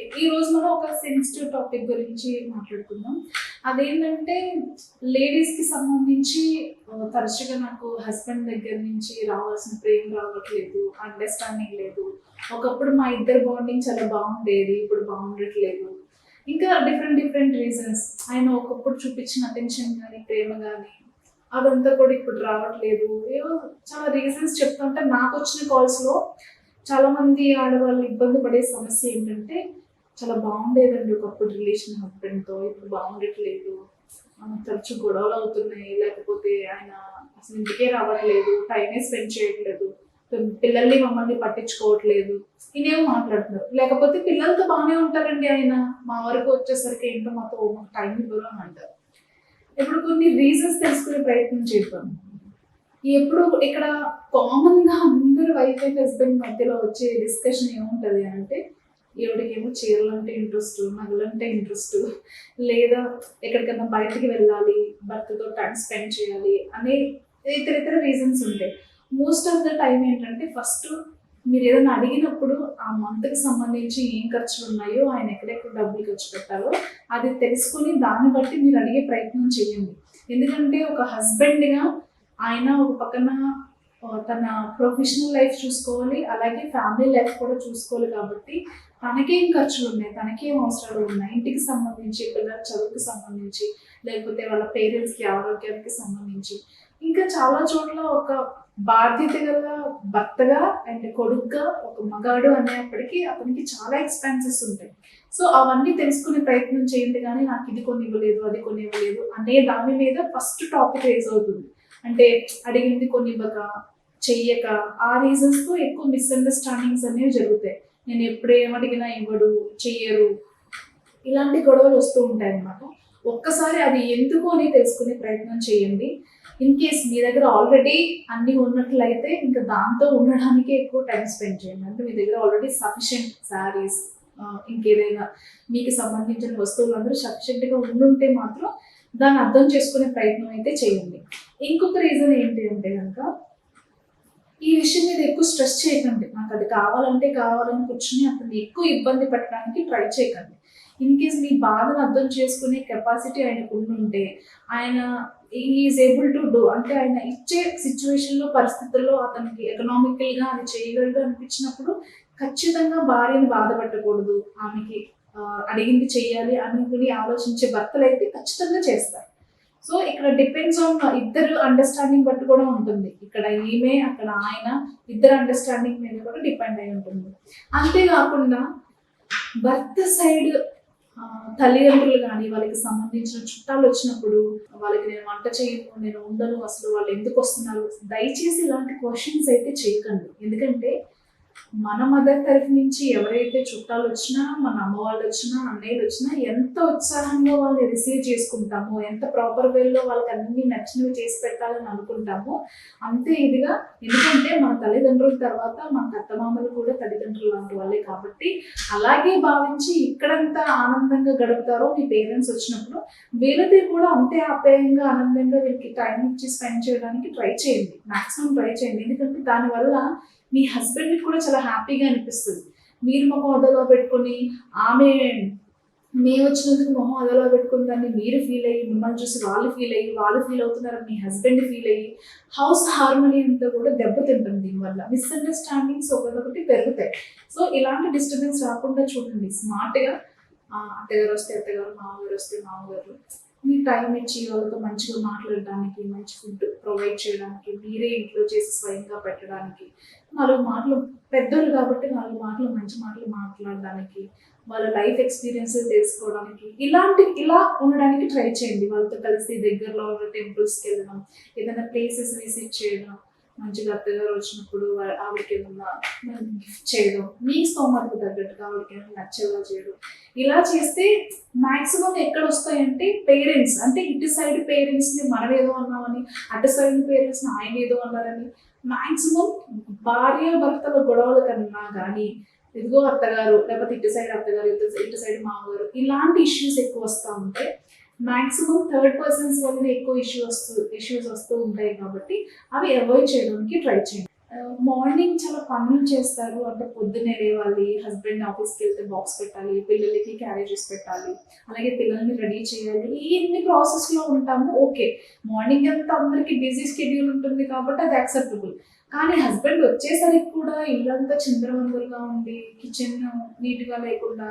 ఈ రోజు మనం ఒక సెన్సిటివ్ టాపిక్ గురించి మాట్లాడుకుందాం. అదేంటంటే లేడీస్‌కి సంబంధించి తరచుగా నాకు హస్బెండ్ దగ్గర నుంచి రావాల్సిన ప్రేమ రావట్లేదు, అండర్‌స్టాండింగ్ లేదు. ఒకప్పుడు మా ఇద్దరి బాండింగ్ చాలా బాగుండేది. ఇప్పుడు బాగుండట్లేదు. ఇంకా డిఫరెంట్ రీజన్స్. ఆయన ఒకప్పుడు చూపించిన అటెన్షన్ గానీ, ప్రేమ గానీ అదంతా కూడా ఇప్పుడు రావట్లేదు. ఏవో చాలా రీజన్స్ చెప్తుంటే నాకొచ్చిన కాల్స్‌లో చాలామంది ఆడవాళ్ళు ఇబ్బంది పడే సమస్య ఏంటంటే, చాలా బాగుండేదండి ఒకప్పుడు రిలేషన్ హస్బెండ్‌తో. ఇప్పుడు బాగుండట్లేదు. తరచు గొడవలవుతున్నాయి. లేకపోతే ఆయన అసలు ఇంటికే రావట్లేదు. టైమే స్పెండ్ చేయట్లేదు. పిల్లల్ని మమ్మల్ని పట్టించుకోవట్లేదు. ఇనేమో మాట్లాడుతున్నారు. లేకపోతే పిల్లలతో బానే ఉంటారండి ఆయన. మా వరకు వచ్చేసరికి ఏంటో మాతో టైం ఇవ్వరు అని అంటారు. ఇప్పుడు కొన్ని రీజన్స్ తెలుసుకునే ప్రయత్నం చేద్దాం. ఎప్పుడు ఇక్కడ కామన్‌గా అందరూ వైఫ్ అండ్ హస్బెండ్ మధ్యలో వచ్చే డిస్కషన్ ఏముంటది అంటే, ఈవిడకేమో చీరలంటే ఇంట్రెస్ట్, నగలంటే ఇంట్రెస్ట్, లేదా ఎక్కడికన్నా బయటికి వెళ్ళాలి, భర్తతో టైమ్ స్పెండ్ చేయాలి అనే ఇతరితర రీజన్స్ ఉంటాయి. మోస్ట్ ఆఫ్ ద టైమ్ ఏంటంటే ఫస్ట్ మీరేదైనా అడిగినప్పుడు ఆ మంత్‌కి సంబంధించి ఏం ఖర్చులున్నాయో, ఆయన ఎక్కడెక్కడ డబ్బులు ఖర్చు పెట్టాలో అది తెలుసుకొని దాన్ని బట్టి మీరు అడిగే ప్రయత్నం చేయండి. ఎందుకంటే ఒక హస్బెండ్‌గా ఆయన ఒక పక్కన తన ప్రొఫెషనల్ లైఫ్ చూసుకోవాలి, అలాగే ఫ్యామిలీ లైఫ్ కూడా చూసుకోవాలి కాబట్టి తనకేం ఖర్చులు ఉన్నాయి, తనకేం అవసరాలు ఉన్నాయి, ఇంటికి సంబంధించి, పిల్లల చదువుకి సంబంధించి, లేకపోతే వాళ్ళ పేరెంట్స్‌కి ఆరోగ్యానికి సంబంధించి, ఇంకా చాలా చోట్ల ఒక బాధ్యత గల భర్తగా అండ్ కొడుకుగా ఒక మగాడు అనేప్పటికీ అతనికి చాలా ఎక్స్‌పెన్సెస్ ఉంటాయి. సో అవన్నీ తెలుసుకునే ప్రయత్నం చేయండి. కానీ నాకు ఇది కొనివ్వలేదు, అది కొనివ్వలేదు అనే దాని మీద ఫస్ట్ టాపిక్ రేజ్ అవుతుంది. అంటే అడిగింది కొనివ్వక, చెయ్యక, ఆ రీజన్స్‌తో ఎక్కువ మిస్‌అండర్‌స్టాండింగ్స్ అనేవి జరుగుతాయి. నేను ఎప్పుడు ఏమడిగినా ఇవ్వడు, చెయ్యరు, ఇలాంటి గొడవలు వస్తూ ఉంటాయన్నమాట. ఒక్కసారి అది ఎందుకు అని తెలుసుకునే ప్రయత్నం చేయండి. ఇన్ కేస్ మీ దగ్గర ఆల్రెడీ అన్నీ ఉన్నట్లయితే ఇంకా దాంతో ఉండడానికే ఎక్కువ టైం స్పెండ్ చేయండి. అంటే మీ దగ్గర ఆల్రెడీ సఫిషియెంట్ శారీస్, ఇంకేదైనా మీకు సంబంధించిన వస్తువులందరూ సఫిషియెంట్‌గా ఉండుంటే మాత్రం దాన్ని అర్థం చేసుకునే ప్రయత్నం అయితే చేయండి. ఇంకొక రీజన్ ఏంటి అంటే గనక, ఈ విషయం మీద ఎక్కువ స్ట్రెస్ చేయకండి. నాకు అది కావాలంటే కావాలని కూర్చొని అతన్ని ఎక్కువ ఇబ్బంది పెట్టడానికి ట్రై చేయకండి. ఇన్ కేస్ మీ బాధను అర్థం చేసుకునే కెపాసిటీ ఆయనకు ఉండుంటే, ఆయన ఈజ్ ఏబుల్ టు డూ, అంటే ఆయన ఇచ్చే సిచ్యువేషన్‌లో, పరిస్థితుల్లో అతనికి ఎకనామికల్‌గా అది చేయగలడు అనిపించినప్పుడు ఖచ్చితంగా భార్యని బాధ పెట్టకూడదు. ఆమెకి అడిగింది చెయ్యాలి అనుకుని ఆలోచించే భర్తలైతే ఖచ్చితంగా చేస్తారు. సో ఇక్కడ డిపెండ్స్ ఆన్ ఇద్దరు అండర్‌స్టాండింగ్ బట్టి కూడా ఉంటుంది. ఇక్కడ ఈమె, అక్కడ ఆయన, ఇద్దరు అండర్‌స్టాండింగ్ మీద కూడా డిపెండ్ అయి ఉంటుంది. అంతేకాకుండా భర్త సైడ్ తల్లిదండ్రులు గానీ, వాళ్ళకి సంబంధించిన చుట్టాలు వచ్చినప్పుడు, వాళ్ళకి నేను వంట చేయను, నేను ఉండను, అసలు వాళ్ళు ఎందుకు వస్తున్నారు, దయచేసి ఇలాంటి క్వశ్చన్స్ అయితే చేయకండి. ఎందుకంటే మన మదర్ తరఫు నుంచి ఎవరైతే చుట్టాలు వచ్చినా, మన అమ్మ వాళ్ళు వచ్చినా, అన్నయ్యలు వచ్చినా ఎంత ఉత్సాహంగా వాళ్ళని రిసీవ్ చేసుకుంటామో, ఎంత ప్రాపర్ వేలో వాళ్ళకి అన్ని నచ్చినవి చేసి పెట్టాలని అనుకుంటామో అంతే ఇదిగా. ఎందుకంటే మన తల్లిదండ్రుల తర్వాత మన అత్తమామలు కూడా తల్లిదండ్రులు లాంటి వాళ్ళే కాబట్టి అలాగే భావించి ఇక్కడంతా ఆనందంగా గడుపుతారో మీ పేరెంట్స్ వచ్చినప్పుడు, వీళ్ళది కూడా అంతే ఆప్యాయంగా, ఆనందంగా వీళ్ళకి టైం ఇచ్చి స్పెండ్ చేయడానికి ట్రై చేయండి. మాక్సిమం ట్రై చేయండి. ఎందుకంటే దానివల్ల మీ హస్బెండ్‌కి కూడా చాలా హ్యాపీగా అనిపిస్తుంది. మీరు మొహం అదోలా పెట్టుకొని, ఆమె మేము వచ్చినందుకు మొహం అదోలా పెట్టుకుని దాన్ని మీరు ఫీల్ అయ్యి, మిమ్మల్ని చూసి వాళ్ళు ఫీల్ అయ్యి, వాళ్ళు ఫీల్ అవుతున్నారని మీ హస్బెండ్ ఫీల్ అయ్యి, హౌస్ హార్మనీ అంతా కూడా దెబ్బతింటుంది దీనివల్ల. మిస్‌అండర్‌స్టాండింగ్స్ ఒకటొకటి పెరుగుతాయి. సో ఇలాంటి డిస్టర్బెన్స్ రాకుండా చూడండి. స్మార్ట్‌గా అత్తగారు వస్తే అత్తగారు, మామగారు వస్తే మామగారు, మీ టైం ఇచ్చి వాళ్ళతో మంచిగా మాట్లాడడానికి, మంచి ఫుడ్ ప్రొవైడ్ చేయడానికి, మీరే ఇంట్లో చేసి స్వయంగా పెట్టడానికి, 4 మాటలు, పెద్దోళ్ళు కాబట్టి 4 మాటలు, మంచి మాటలు మాట్లాడడానికి, వాళ్ళ లైఫ్ ఎక్స్‌పీరియన్స్ తెలుసుకోవడానికి, ఇలా ఉండడానికి ట్రై చేయండి. వాళ్ళతో కలిసి దగ్గరలో ఉన్న టెంపుల్స్‌కి వెళ్ళడం, ఏదైనా ప్లేసెస్ విజిట్ చేయడం, మంచిగా అత్తగారు వచ్చినప్పుడు ఆవిడకి ఏమన్నా గిఫ్ట్ చేయడం, మీ స్తోమతకు తగ్గట్టుగా ఆవిడకి ఏమైనా నచ్చేలా చేయడం. ఇలా చేస్తే మాక్సిమం ఎక్కడొస్తాయంటే పేరెంట్స్, అంటే ఇటు సైడ్ పేరెంట్స్‌ని మనం ఏదో అన్నామని, అటు సైడ్ పేరెంట్స్‌ని ఆయన ఏదో అన్నారని, మాక్సిమం భార్యాభర్తల గొడవల కన్నా గానీ, ఇదిగో అత్తగారు, లేకపోతే ఇటు సైడ్ అత్తగారు, ఇటు సైడ్ మామగారు, ఇలాంటి ఇష్యూస్ ఎక్కువ వస్తూ ఉంటాయి. మాక్సిమం థర్డ్ పర్సన్స్ వల్లనే ఎక్కువ ఇష్యూస్ వస్తూ ఉంటాయి కాబట్టి అవి అవాయిడ్ చేయడానికి ట్రై చేయండి. మార్నింగ్ చాలా పనులు చేస్తారు. అంటే పొద్దున్నే లేవాలి, హస్బెండ్ ఆఫీస్‌కి వెళ్తే బాక్స్ పెట్టాలి, పిల్లలకి క్యారేజెస్ పెట్టాలి, అలాగే పిల్లల్ని రెడీ చేయాలి. ఇన్ని ప్రాసెస్‌లో ఉంటాము. ఓకే. మార్నింగ్ అంతా అందరికి బిజీ షెడ్యూల్ ఉంటుంది కాబట్టి అది యాక్సెప్టబుల్. కానీ హస్బెండ్ వచ్చేసరికి కూడా ఇల్లంతా చిందరవందరగా ఉండి, కిచెన్ నీట్‌గా లేకుండా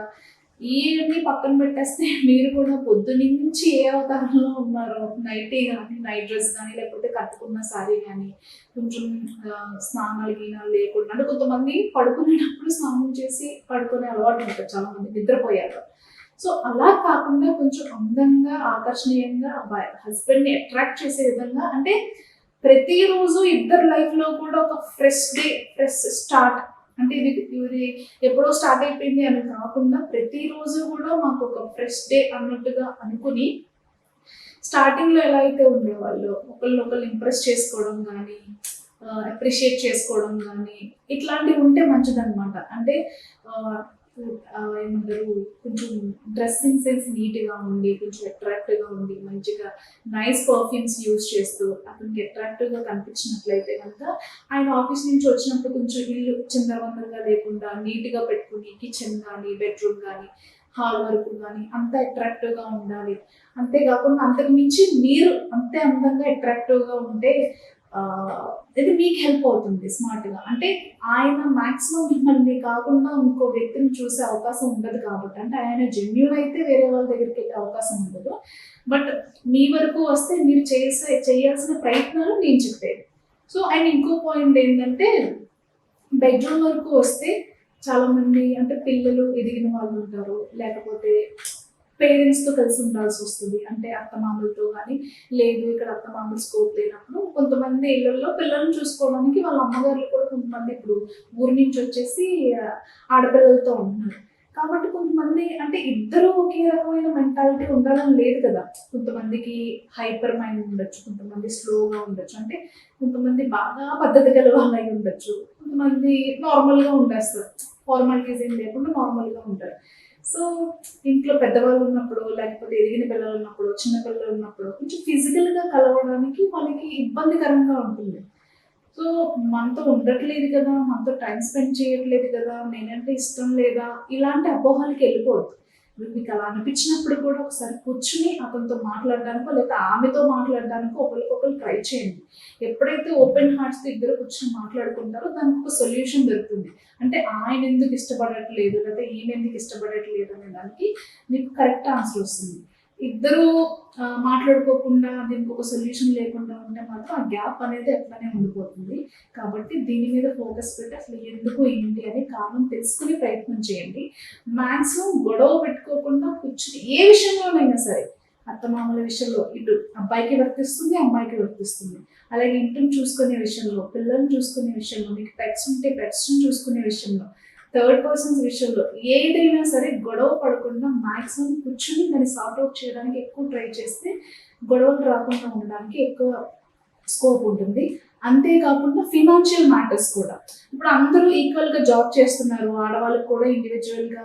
ఇయన్నీ పక్కన పెట్టేస్తే మీరు కూడా పొద్దున్నుంచి ఏ అవతారంలో ఉన్నారో నైటీ గానీ, నైట్ డ్రెస్ గానీ, లేకపోతే కట్టుకున్న సారీ గానీ, కొంచెం స్నానాలు గీనాలు లేకుండా అంటే కొంతమంది పడుకునేటప్పుడు స్నానం చేసి పడుకునే అలవాటు ఉంటది చాలామంది నిద్రపోయాక. సో, అలా కాకుండా కొంచెం అందంగా, ఆకర్షణీయంగా హస్బెండ్‌ని అట్రాక్ట్ చేసే విధంగా అంటే ప్రతిరోజు ఇద్దరి లైఫ్‌లో కూడా ఒక ఫ్రెష్ డే, ఫ్రెష్ స్టార్ట్ అంటే ఇది ఎప్పుడో స్టార్ట్ అయిపోయింది అని కాకుండా ప్రతిరోజు కూడా మాకు ఒక ఫ్రెష్ డే అన్నట్టుగా అనుకుని స్టార్టింగ్‌లో ఎలా అయితే ఉండేవాళ్ళో ఒకళ్ళనొకళ్ళు ఇంప్రెస్ చేసుకోవడం గానీ, అప్రిషియేట్ చేసుకోవడం గానీ, ఇట్లాంటివి ఉంటే మంచిదనమాట. అంటే ఆహ్, ఏమంటారు కొంచెం డ్రెస్సింగ్ సెన్స్ నీట్‌గా ఉండి, కొంచెం అట్రాక్టివ్‌గా ఉండి, మంచిగా నైస్ పర్ఫ్యూమ్స్ యూజ్ చేస్తూ అతనికి అట్రాక్టివ్‌గా కనిపించినట్లయితే గనక ఆయన ఆఫీస్ నుంచి వచ్చినప్పుడు కొంచెం ఇల్లు చిందరవందరగా లేకుండా నీట్‌గా పెట్టుకొని కిచెన్ గానీ, బెడ్‌రూమ్ గానీ, హాల్ వరకు గానీ అంతా అట్రాక్టివ్‌గా ఉండాలి. అంతే గాకుండా అంతకు మించి మీరు అంతే అందంగా అట్రాక్టివ్‌గా ఉంటే ఇది మీకు హెల్ప్ అవుతుంది స్మార్ట్‌గా. అంటే ఆయన మాక్సిమం మిమ్మల్ని కాకుండా ఇంకో వ్యక్తిని చూసే అవకాశం ఉండదు కాబట్టి. అంటే ఆయన జెన్యూన్ అయితే వేరే వాళ్ళ దగ్గరికెళ్ళే అవకాశం ఉండదు. బట్ మీ వరకు వస్తే మీరు చేయాల్సిన ప్రయత్నాలు నేను చెప్పేది. సో, అండ్ ఇంకో పాయింట్ ఏంటంటే బెడ్‌రూమ్ వరకు వస్తే చాలామంది అంటే పిల్లలు ఎదిగిన వాళ్ళుంటారు. లేకపోతే పేరెంట్స్‌తో కలిసి ఉండాల్సొస్తది. అంటే అత్తమామలతో గానీ, లేదు ఇక్కడ అత్తమామల స్కోప్ లేనప్పుడు కొంతమంది ఇళ్లల్లో పిల్లల్ని చూసుకోవడానికి వాళ్ళ అమ్మగారులు కూడా కొంతమంది ఇప్పుడు ఊరు నుంచొచ్చేసి ఆడపిల్లలతో ఉంటున్నారు. కాబట్టి కొంతమంది అంటే ఇద్దరూ ఒకే రకమైన మెంటాలిటీ ఉండాలని లేదు కదా! కొంతమందికి హైపర్ మైండ్ ఉండొచ్చు. కొంతమంది స్లోగా ఉండొచ్చు. అంటే కొంతమంది బాగా పద్ధతి గల వాళ్ళయి ఉండొచ్చు. కొంతమంది నార్మల్‌గా ఉండేస్తారు. ఫార్మాలిటీస్ ఏం లేకుండా నార్మల్‌గా ఉంటారు. సో, ఇంట్లో పెద్దవాళ్ళు ఉన్నప్పుడు, లేకపోతే ఎదిగిన పిల్లలున్నప్పుడు, చిన్న పిల్లలున్నప్పుడు కొంచెం ఫిజికల్‌గా కలవడానికి వాళ్ళకి ఇబ్బందికరంగా ఉంటుంది. సో, మనతో ఉండట్లేదు కదా! మనతో టైమ్ స్పెండ్ చేయట్లేదు కదా! నేనంటే ఇష్టం లేదా? ఇలాంటి అపోహలకెళ్ళిపోవద్దు. మీకలా అనిపించినప్పుడు కూడా ఒకసారి కూర్చొని అతనితో మాట్లాడడానికో, లేకపోతే ఆమెతో మాట్లాడడానికో ఒకళ్ళకొకళ్ళు ట్రై చేయండి. ఎప్పుడైతే ఓపెన్ హార్ట్స్‌తో ఇద్దరు కూర్చొని మాట్లాడుకుంటారో దానికొక సొల్యూషన్ దొరుకుతుంది. అంటే ఆయనెందుకు ఇష్టపడట్లేదు, లేకపోతే ఈయనెందుకు ఇష్టపడట్లేదు అనే దానికి మీకు కరెక్ట్ ఆన్సర్ వస్తుంది. ఇద్దరూ మాట్లాడుకోకుండా దీనికొక సొల్యూషన్ లేకుండా ఉంటే మాత్రం ఆ గ్యాప్ అనేది అట్లనే ఉండిపోతుంది. కాబట్టి దీని మీద ఫోకస్ పెట్టి అసలు ఎందుకు, ఏంటి అని కారణం తెలుసుకునే ప్రయత్నం చేయండి. మాక్సిమం గొడవ పెట్టుకోకుండా కూర్చొని ఏ విషయంలోనైనా సరే అత్తమామల విషయంలో ఇటు అబ్బాయికి వర్తిస్తుంది, అమ్మాయికి వర్తిస్తుంది. అలాగే ఇంటిని చూసుకునే విషయంలో, పిల్లల్ని చూసుకునే విషయంలో, మీకు పెట్స్ ఉంటే పెట్స్‌ని చూసుకునే విషయంలో, థర్డ్ పర్సన్స్ విషయంలో ఏదైనా సరే గొడవ పడకుండా మాక్సిమం కూర్చొని దాన్ని సార్ట్ ఔట్ చేయడానికి ఎక్కువ ట్రై చేస్తే గొడవలు రాకుండా ఉండడానికి ఎక్కువ స్కోప్ ఉంటుంది. అంతే కాకుండా ఫినాన్షియల్ మ్యాటర్స్ కూడా. ఇప్పుడు అందరూ ఈక్వల్‌గా జాబ్ చేస్తున్నారు. ఆడవాళ్ళకి కూడా ఇండివిడ్యువల్‌గా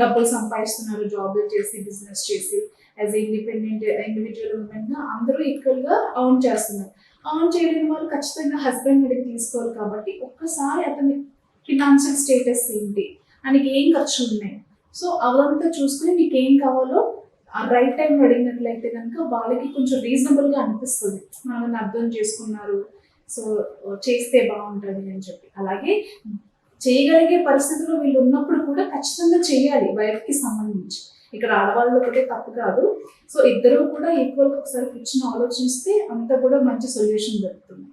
డబ్బులు సంపాదిస్తున్నారు. జాబులు చేసి, బిజినెస్ చేసి యాస్ ఎ ఇండివిడ్యువల్ ఉమెన్‌గా అందరూ ఈక్వల్‌గా ఎర్న్ చేస్తున్నారు. ఎర్న్ చేయలేని వాళ్ళు ఖచ్చితంగా హస్బెండ్ అడిగి తీసుకోవాలి కాబట్టి ఒక్కసారి అతని ఫినాన్షియల్ స్టేటస్ ఏంటి? ఆయనకి ఏం ఖర్చులున్నాయి? సో, అవంతా చూసుకొని మీకేం కావాలో ఆ రైట్ టైమ్‌లో అడిగినట్లయితే గనుక వాళ్ళకి కొంచెం రీజనబుల్‌గా అనిపిస్తది. మనల్ని అర్థం చేసుకున్నారు. సో, చేస్తే బావుంటది అని చెప్పి. అలాగే చేయగలిగే పరిస్థితిలో వీళ్ళున్నప్పుడు కూడా ఖచ్చితంగా చేయాలి వైఫ్‌కి సంబంధించి. ఇక్కడ ఆడవాళ్ళది ఒకటే తప్పు కాదు. సో, ఇద్దరూ కూడా ఈక్వల్‌గా ఒకసారి కూర్చొని ఆలోచిస్తే అంతా కూడా మంచి సొల్యూషన్ దొరుకుతుంది.